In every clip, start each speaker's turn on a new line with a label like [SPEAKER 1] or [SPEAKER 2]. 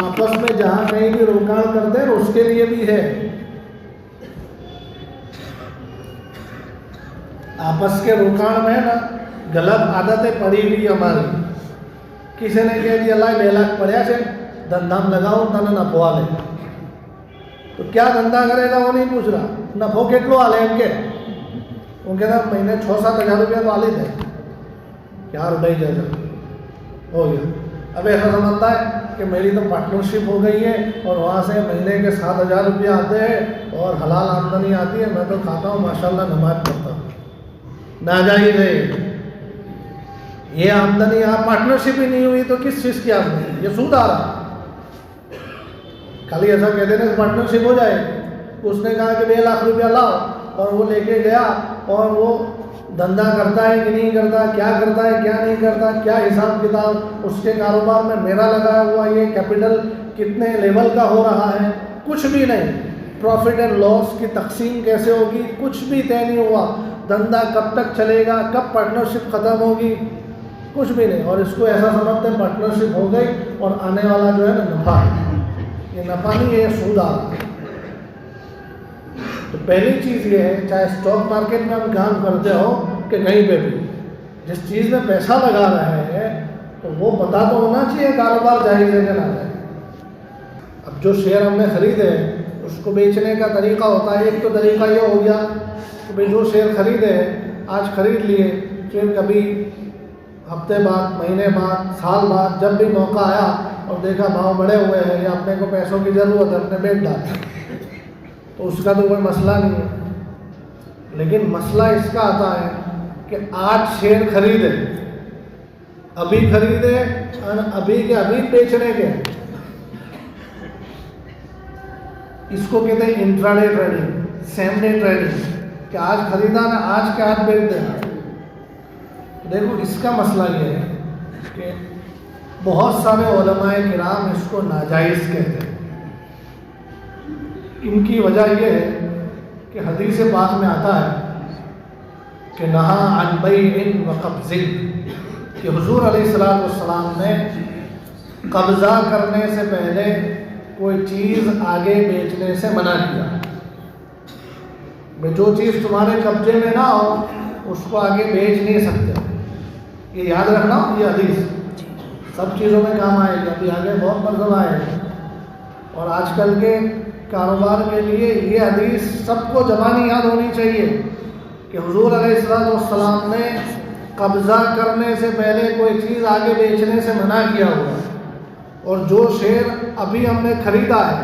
[SPEAKER 1] آپس میں جہاں کہیں بھی روکاڑ کرتے ہیں اس کے لیے بھی ہے. آپس کے روکاڑ میں نا غلط عادتیں پڑی ہوئی ہماری. کسی نے کہہ دیا اللہ 2 લાખ પડ્યા છે ધંધામાં લગાવો તને નફો આલે. તો क्या ધંધા કરેગા वो नहीं पूछ रहा, નફો કેટલો આલે એમ કે. वो कहता महीने 6-7 हज़ार रुपया तो आले थे, क्या रुपये जैसा हो गया. अब ऐसा समझता है कि मेरी तो पार्टनरशिप हो गई है और वहाँ से महीने के 7,000 रुपये आते हैं और हलाल आमदनी आती है, मैं तो खाता हूँ माशाल्लाह, नमाज पढ़ता हूँ. नाजायज़ है ये आमदनी. यहाँ पार्टनरशिप ही नहीं हुई तो किस चीज़ की आमदनी, ये सूद आ रहा. खाली ऐसा कहते हैं पार्टनरशिप हो जाए. उसने कहा कि 2 लाख रुपया लाओ और वो लेके गया और वो धंधा करता है कि नहीं करता, क्या करता है क्या नहीं करता, क्या हिसाब किताब उसके कारोबार में मेरा लगाया हुआ ये कैपिटल कितने लेवल का हो रहा है, कुछ भी नहीं. प्रॉफिट एंड लॉस की तकसीम कैसे होगी, कुछ भी तय नहीं हुआ. धंधा कब तक चलेगा, कब पार्टनरशिप ख़त्म होगी, कुछ भी नहीं. और इसको ऐसा समझते हैं पार्टनरशिप हो गई और आने वाला जो है ना नफ़ा है. ये नफ़ा नहीं है, ये सूद आ रहा है. तो पहली चीज़ ये है, चाहे स्टॉक मार्केट में हम काम करते हो कि कहीं पे भी, जिस चीज़ में पैसा लगा रहे हैं तो वो पता तो होना चाहिए कारोबार जायज़ है कि ना जाए. अब जो शेयर हमने ख़रीदे उसको बेचने का तरीका होता है. एक तो तरीका ये हो गया कि भाई जो शेयर ख़रीदे आज ख़रीद लिए, फिर कभी हफ्ते बाद, महीने बाद, साल बाद जब भी मौका आया और देखा भाव बढ़े हुए हैं या अपने को पैसों की ज़रूरत है, अपने बेच डाले, तो उसका तो कोई मसला नहीं है. लेकिन मसला इसका आता है कि आज शेयर खरीदे, अभी खरीदे और अभी के अभी बेचने के, इसको कहते हैं intraday trading, same day trading, कि आज खरीदा ना आज के आज बेच देना. देखो इसका मसला ये है कि बहुत सारे उलमाए किराम इसको नाजायज़ कहते हैं. इनकी वजह यह है कि हदीस पाक में आता है कि नहा अन बैइन व क़ब्ज़िन, कि हुज़ूर अलैहिस्सलातु वस्सलाम ने कब्ज़ा करने से पहले कोई चीज़ आगे बेचने से मना किया. जो चीज़ तुम्हारे कब्जे में ना हो उसको आगे बेच नहीं सकते. ये याद रखना, ये हदीस सब चीज़ों में काम आएगी, अभी आगे बहुत मरतबा आएगी. और आजकल के कारोबार के लिए ये हदीस सबको ज़बानी याद होनी चाहिए कि हुज़ूर अलैहिस्सलातु वस्सलाम ने कब्ज़ा करने से पहले कोई चीज़ आगे बेचने से मना किया हुआ. और जो शेयर अभी हमने ख़रीदा है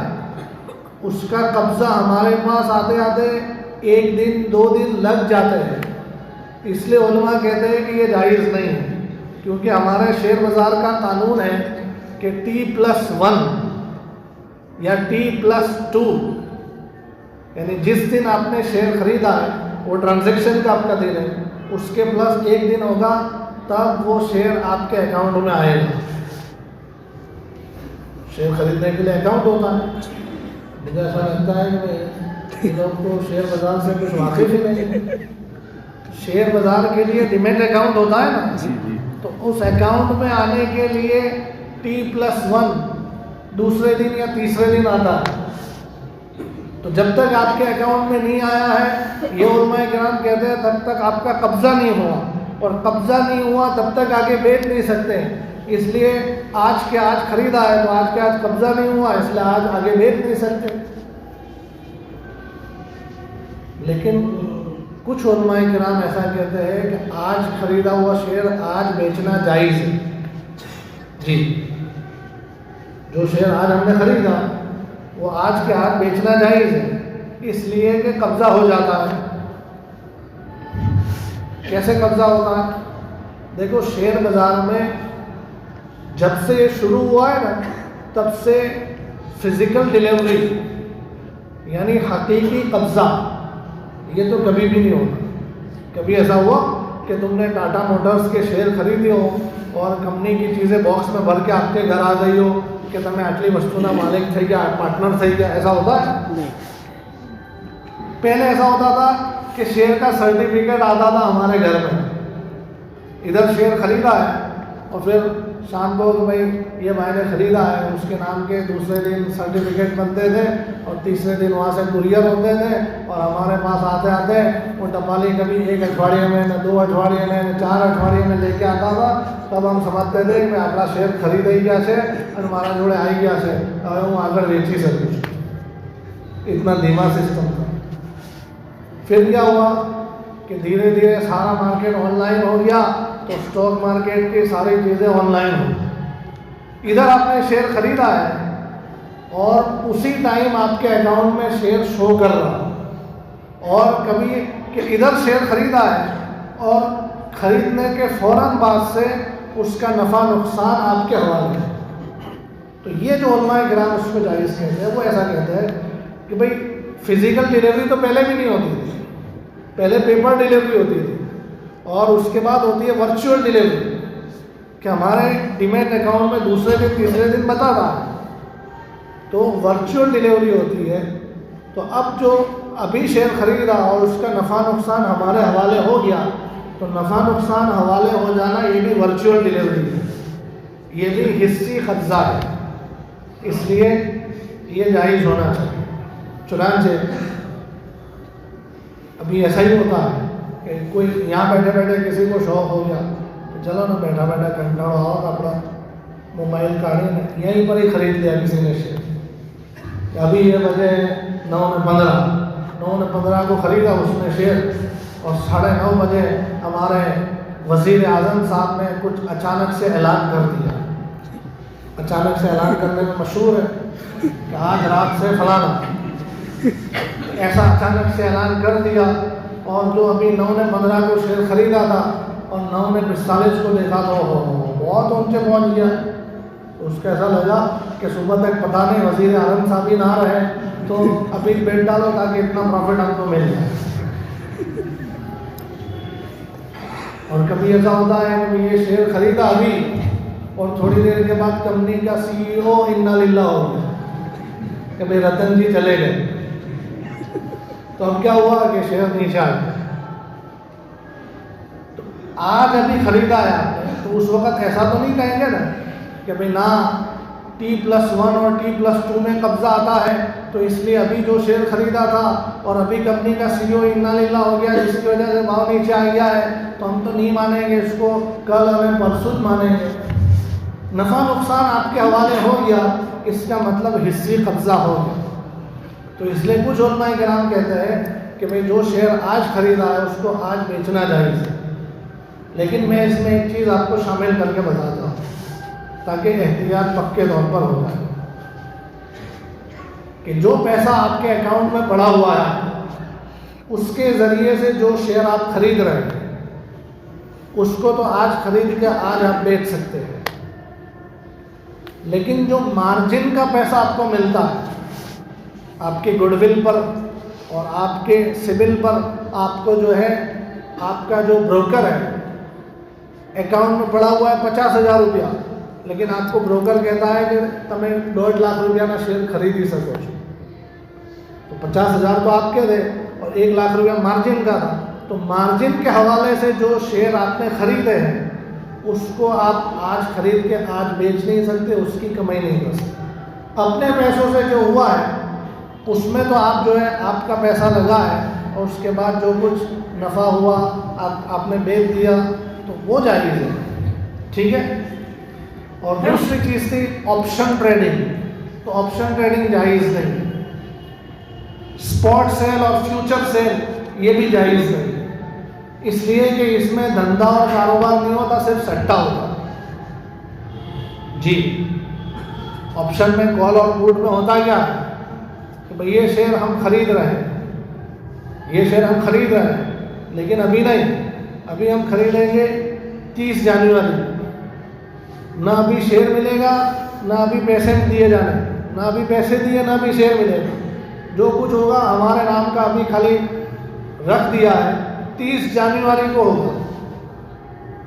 [SPEAKER 1] उसका कब्ज़ा हमारे पास आते आते 1 दिन 2 दिन लग जाते हैं. इसलिए उलमा कहते हैं कि ये जायज़ नहीं है, क्योंकि हमारे शेयर बाज़ार का कानून है कि T+1 या T+2, यानी जिस दिन आपने शेयर ख़रीदा है वो ट्रांजैक्शन का आपका दिन है, उसके प्लस 1 दिन होगा तब वो शेयर आपके अकाउंट में आएगा. शेयर ख़रीदने के लिए अकाउंट होता है. मुझे ऐसा लगता है कि लोग को शेयर बाज़ार से कुछ वाकिफ़ ही नहीं. शेयर बाज़ार के लिए डीमैट अकाउंट होता है ना, तो उस अकाउंट में आने के लिए T+1 दूसरे दिन या तीसरे दिन आता है. तो जब तक आपके अकाउंट में नहीं आया है, ये उलमाए किराम कहते हैं, तब तक आपका कब्ज़ा नहीं हुआ, और कब्ज़ा नहीं हुआ तब तक आगे बेच नहीं सकते. इसलिए आज के आज ख़रीदा है तो आज के आज कब्ज़ा नहीं हुआ, इसलिए आज आगे बेच नहीं सकते. लेकिन कुछ उलमाए किराम ऐसा कहते हैं कि आज ख़रीदा हुआ शेयर आज बेचना जायज़ है. जी, जो शेयर आज हमने ख़रीदा वो आज के आज बेचना जायज़ है, इसलिए कि कब्ज़ा हो जाता है. कैसे कब्ज़ा होता है? देखो, शेयर बाज़ार में जब से ये शुरू हुआ है ना, तब से फ़िज़िकल डिलीवरी यानी हकीकी कब्ज़ा ये तो कभी भी नहीं होगा. कभी ऐसा हुआ कि तुमने टाटा मोटर्स के शेयर खरीदे हो और कंपनी की चीज़ें बॉक्स में भर के आपके घर आ गई हो कि तुम्हें आटली वस्तुना मालिक થઈ ગયા, पार्टनर થઈ ગયા, ऐसा होता है? पहले ऐसा होता था कि शेयर का सर्टिफिकेट आता था हमारे घर में, इधर शेयर खरीदा है और फिर शाम को कि भाई ये भाई ने ख़रीदा है, उसके नाम के दूसरे दिन सर्टिफिकेट बनते थे और तीसरे दिन वहाँ से कुरियर होते थे और हमारे पास आते आते वो टपाली कभी 1 अठवाडिये में, न 2 अठवाडिये में, न 4 अठवाडिये में लेके आता था। तब हम समझते थे कि આપણા શેર ખરીદાઈ ગયા છે અને મારા જોડે આવી ગયા છે, હવે હું આગળ વેચી શકું છું। इतना धीमा सिस्टम था। फिर क्या हुआ कि धीरे धीरे सारा मार्केट ऑनलाइन हो गया, तो स्टॉक मार्केट की सारी चीज़ें ऑनलाइन हो गई। इधर आपने शेयर खरीदा है और उसी टाइम आपके अकाउंट में शेयर शो कर रहा, और कभी कि इधर शेयर खरीदा है और खरीदने के फ़ौरन बाद से उसका नफ़ा नुकसान आपके हवाले है। तो ये जो उलमाए किराम उसको जायज़ कहते हैं, वो ऐसा कहते हैं कि भाई फिज़िकल डिलीवरी तो पहले भी नहीं होती थी, पहले पेपर डिलीवरी होती थी और उसके बाद होती है वर्चुअल डिलीवरी, कि हमारे डीमैट अकाउंट में दूसरे दिन तीसरे दिन बता रहा है, तो वर्चुअल डिलीवरी होती है। तो अब जो अभी शेयर खरीदा और उसका नफ़ा नुकसान हमारे हवाले हो गया, तो नफ़ा नुकसान हवाले हो जाना ये भी वर्चुअल डिलीवरी है, ये भी हिस्सी कब्ज़ा है, इसलिए ये जायज़ होना चाहिए। चुनांचे अभी ऐसा ही होता है कि कोई यहाँ बैठे बैठे किसी को शौक़ हो गया, तो चलो ना बैठा बैठा कंटाळो आओ अपना मोबाइल काढ़ी ना यहीं पर ही ख़रीद लिया किसी ने शेयर। अभी ये बजे 9:15 को ख़रीदा उसने शेयर और 9:30 बजे हमारे वज़ीर आज़म साहब ने कुछ अचानक से ऐलान कर दिया। अचानक से ऐलान करने में मशहूर है कि आज रात से फलाना, ऐसा अचानक से ऐलान कर दिया। और जो अभी 9:15 को शेयर ख़रीदा था और 9:45 को देखा तो बहुत ऊंचे पहुंच गया। उसको ऐसा लगा कि सुबह तक पता नहीं वज़ीर आज़म साहब ही ना रहे तो अभी बेच डालो ताकि इतना प्रॉफिट हमको मिल जाए। और कभी ऐसा होता है कि ये शेयर ख़रीदा अभी और थोड़ी देर के बाद कंपनी का CEO इन्ना लिल्लाह हो गया कि भाई रतन जी चले गए। तो अब क्या हुआ कि शेयर नीचे आ गया। तो आज अभी ख़रीदा है आपने, तो उस वक़्त ऐसा तो नहीं कहेंगे ना कि भाई ना T+1 और T+2 में कब्ज़ा आता है, तो इसलिए अभी जो शेयर ख़रीदा था और अभी कंपनी का CEO इन्ना लिल्लाह हो गया जिसकी वजह से भाव नीचे आ गया है, तो हम तो नहीं मानेंगे इसको, कल हमें परसों मानेंगे। नफ़ा नुकसान आपके हवाले हो गया, इसका मतलब हिस्सी कब्ज़ा हो गया। तो इसलिए कुछ उलमाए किराम कहते हैं कि भाई जो शेयर आज ख़रीदा है उसको आज बेचना जायज़ है। लेकिन मैं इसमें एक चीज़ आपको शामिल करके बताता हूँ ताकि एहतियात पक्के तौर पर हो जाए कि जो पैसा आपके अकाउंट में पड़ा हुआ है उसके ज़रिए से जो शेयर आप ख़रीद रहे हैं उसको तो आज ख़रीद के आज आप बेच सकते हैं, लेकिन जो मार्जिन का पैसा आपको मिलता है आपके गुडविल पर और आपके सिबिल पर, आपको जो है आपका जो ब्रोकर है अकाउंट में पड़ा हुआ है 50,000 रुपया, लेकिन आपको ब्रोकर कहता है कि તમે 1.5 लाख रुपया शेयर खरीदी सको છો, तो 50,000 तो आपके थे और 1 लाख रुपया मार्जिन का था। तो मार्जिन के हवाले से जो शेयर आपने ख़रीदे हैं उसको आप आज ख़रीद के आज बेच नहीं सकते, उसकी कमाई नहीं कर सकते। अपने पैसों से जो हुआ है उसमें तो आप जो है आपका पैसा लगा है और उसके बाद जो कुछ नफ़ा हुआ आपने बेच दिया तो वो जायज़ है, ठीक है। और दूसरी चीज़ थी ऑप्शन ट्रेडिंग, तो ऑप्शन ट्रेडिंग जायज़ नहीं। स्पॉट सेल और फ्यूचर सेल ये भी जायज़ नहीं, इसलिए कि इसमें धंधा और कारोबार नहीं होता, सिर्फ सट्टा होता जी। ऑप्शन में कॉल और पुट में होता क्या है कि भाई ये शेयर हम खरीद रहे हैं, ये शेयर हम खरीद रहे हैं, लेकिन अभी नहीं, अभी हम खरीदेंगे 30 जनवरी, ना अभी शेयर मिलेगा ना अभी पैसे दिए जाने, ना अभी पैसे दिए ना अभी शेयर मिलेगा, जो कुछ होगा हमारे नाम का अभी खाली रख दिया है, 30 जनवरी को होगा।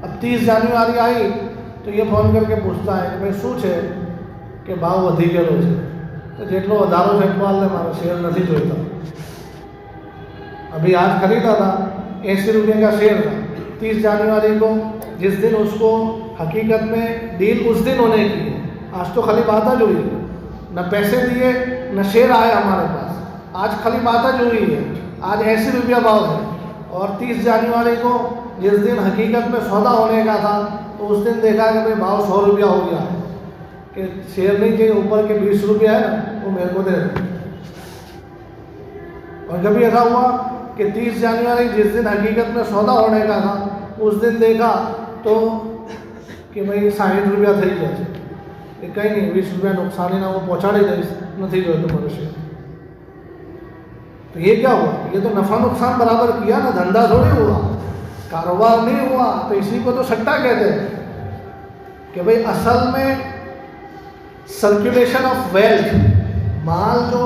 [SPEAKER 1] अब 30 जनवरी आई तो ये फ़ोन करके पूछता है कि भाई શું છે કે ભાવ વધી ગયેલો છે, तो જેટલો વધારો છે એટલો હાલ મારો शेयर नहीं जोईता। अभी आज खरीदा था 80 रुपये का शेयर था, 30 जनवरी को जिस दिन उसको حقیقت میں ڈیل اس دن ہونے کی ہے. آج تو خالی باتیں جو ہوئی ہے, نہ پیسے دیے نہ شیئر آئے ہمارے پاس. آج خالی باتیں جو ہوئی ہے, آج 80 روپیہ بھاؤ ہے. اور 30 جنوری کو جس دن حقیقت میں سودا ہونے کا تھا تو اس دن دیکھا کہ بھائی بھاؤ 100 روپیہ ہو گیا ہے, کہ شیئر نہیں کے اوپر کے 20 روپیہ ہے نا وہ میرے کو دے دیں. اور کبھی ایسا ہوا کہ 30 جنوری جس دن حقیقت میں سودا ہونے کا تھا اس دن دیکھا تو کہ بھائی 60 روپیہ થઈ ગયા છે, کہ કંઈ નહીં 20 રૂપિયા નુકસાનીના હું પહોંચાડી દઈશ, નથી જોઈતો મારો શેર. تو یہ کیا ہوا؟ یہ تو نفع نقصان برابر کیا نا, دھندا تھوڑی ہوا, کاروبار نہیں ہوا. تو اسی کو تو سٹا کہتے ہیں کہ بھئی اصل میں سرکولیشن آف ویلتھ, مال جو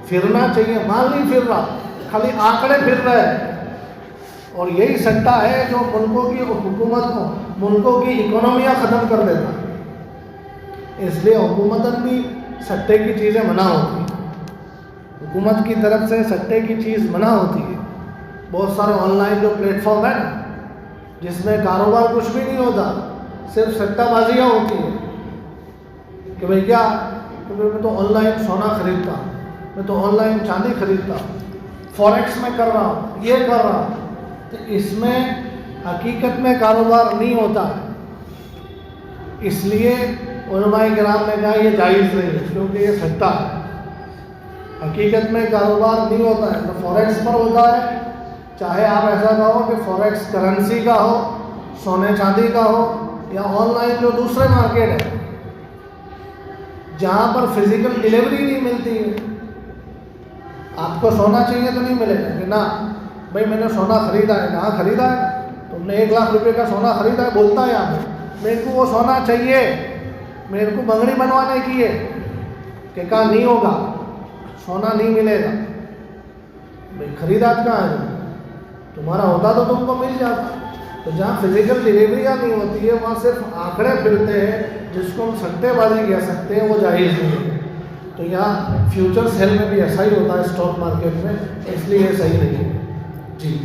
[SPEAKER 1] پھرنا چاہیے مال نہیں پھر رہا, خالی آنکڑے پھر رہے ہیں. اور یہی سٹا ہے جو ملکوں کی حکومت کو, ملکوں کی اکانومیاں ختم کر دیتا. اس لیے حکومتاً بھی سٹے کی چیزیں منع ہوتی ہیں, حکومت کی طرف سے سٹے کی چیز منع ہوتی ہے. بہت سارے آن لائن جو پلیٹ فارم ہیں نا جس میں کاروبار کچھ بھی نہیں ہوتا, صرف سٹہ بازیاں ہوتی ہیں کہ بھئی کیا, کہ بھئی میں تو آن لائن سونا خریدتا ہوں, میں تو آن لائن چاندی خریدتا ہوں, فوریکس میں کر رہا ہوں, یہ کر رہا ہوں. تو اس میں حقیقت میں کاروبار نہیں ہوتا ہے. اس لیے علماء کرام نے کہا یہ جائز نہیں ہے کیونکہ یہ سٹا ہے. حقیقت میں کاروبار نہیں ہوتا ہے, تو فوریکس پر ہوتا ہے. چاہے آپ ایسا کہو کہ فوریکس کرنسی کا ہو, سونے چاندی کا ہو, یا آن لائن جو دوسرے مارکیٹ ہے جہاں پر فزیکل ڈیلیوری نہیں ملتی ہے. آپ کو سونا چاہیے تو نہیں ملے گا کہ نہ بھائی میں نے سونا خریدا ہے. کہاں خریدا ہے؟ تم نے 1 لاکھ روپے کا سونا خریدا ہے, بولتا ہے یہاں پہ میرے کو وہ سونا چاہیے, میرے کو بنگڑی بنوانے کی ہے. کہ کہا نہیں ہوگا, سونا نہیں ملے گا. بھائی خریدا کہاں ہے؟ تمہارا ہوتا تو تم کو مل جاتا. تو جہاں فزیکل ڈیلیوریاں نہیں ہوتی ہے وہاں صرف آنکڑے پھرتے ہیں جس کو ہم سٹے بازی کہہ سکتے ہیں, وہ جائز نہیں ہے. تو یہاں فیوچر سیل میں بھی ایسا ہی ہوتا ہے اسٹاک مارکیٹ میں, اس لیے یہ صحیح نہیں ہے. جی